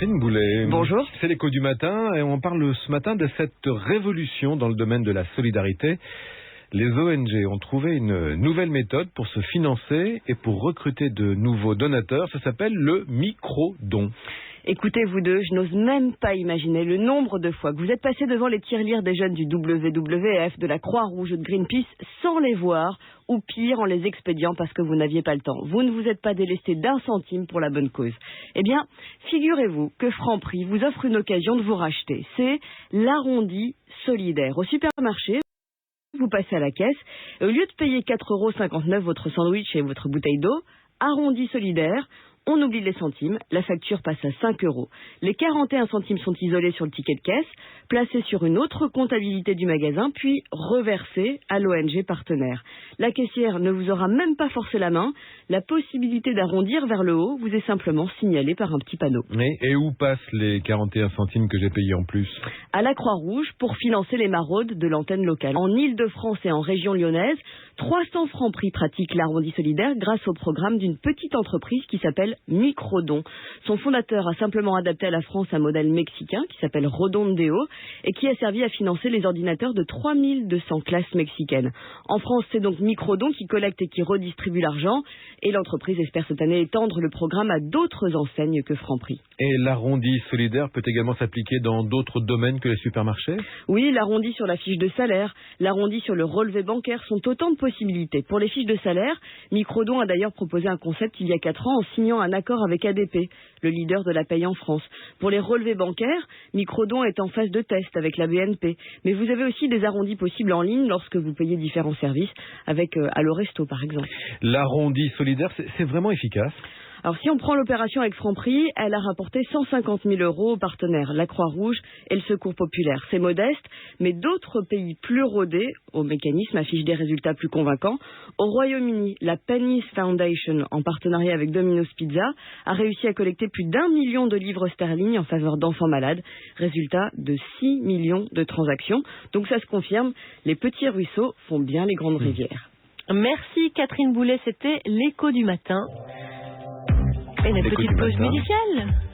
Catherine Boulet. Bonjour. C'est l'écho du matin et on parle ce matin de cette révolution dans le domaine de la solidarité. Les ONG ont trouvé une nouvelle méthode pour se financer et pour recruter de nouveaux donateurs. Ça s'appelle le micro-don. Écoutez, vous deux, je n'ose même pas imaginer le nombre de fois que vous êtes passés devant les tirelires des jeunes du WWF, de la Croix-Rouge ou de Greenpeace sans les voir, ou pire, en les expédiant parce que vous n'aviez pas le temps. Vous ne vous êtes pas délesté d'un centime pour la bonne cause. Eh bien, figurez-vous que Franprix vous offre une occasion de vous racheter. C'est l'arrondi solidaire. Au supermarché, vous passez à la caisse, et au lieu de payer 4,59 € votre sandwich et votre bouteille d'eau, arrondi solidaire, on oublie les centimes, la facture passe à 5 €. Les 41 centimes sont isolés sur le ticket de caisse, placés sur une autre comptabilité du magasin, puis reversés à l'ONG partenaire. La caissière ne vous aura même pas forcé la main. La possibilité d'arrondir vers le haut vous est simplement signalée par un petit panneau. Et où passent les 41 centimes que j'ai payés en plus? À la Croix-Rouge pour financer les maraudes de l'antenne locale. En Île-de-France et en région lyonnaise, 300 Franprix pratiquent l'arrondi solidaire grâce au programme d'une petite entreprise qui s'appelle Microdon. Son fondateur a simplement adapté à la France un modèle mexicain qui s'appelle Redondeo et qui a servi à financer les ordinateurs de 3200 classes mexicaines. En France, c'est donc Microdon qui collecte et qui redistribue l'argent et l'entreprise espère cette année étendre le programme à d'autres enseignes que Franprix. Et l'arrondi solidaire peut également s'appliquer dans d'autres domaines que les supermarchés? Oui, l'arrondi sur la fiche de salaire, l'arrondi sur le relevé bancaire sont autant de possibilités. Pour les fiches de salaire, Microdon a d'ailleurs proposé un concept il y a 4 ans en signant un accord avec ADP, le leader de la paye en France. Pour les relevés bancaires, Microdon est en phase de test avec la BNP. Mais vous avez aussi des arrondis possibles en ligne lorsque vous payez différents services, avec Allo Resto par exemple. L'arrondi solidaire, c'est vraiment efficace? Alors si on prend l'opération avec Franprix, elle a rapporté 150 000 € aux partenaires, la Croix-Rouge et le Secours Populaire. C'est modeste, mais d'autres pays plus rodés au mécanisme affichent des résultats plus convaincants. Au Royaume-Uni, la Pennies Foundation, en partenariat avec Domino's Pizza, a réussi à collecter plus d'1 million de livres sterling en faveur d'enfants malades. Résultat de 6 millions de transactions. Donc ça se confirme, les petits ruisseaux font bien les grandes rivières. Merci Catherine Boulet, c'était l'écho du matin. Et une petite pause musicale.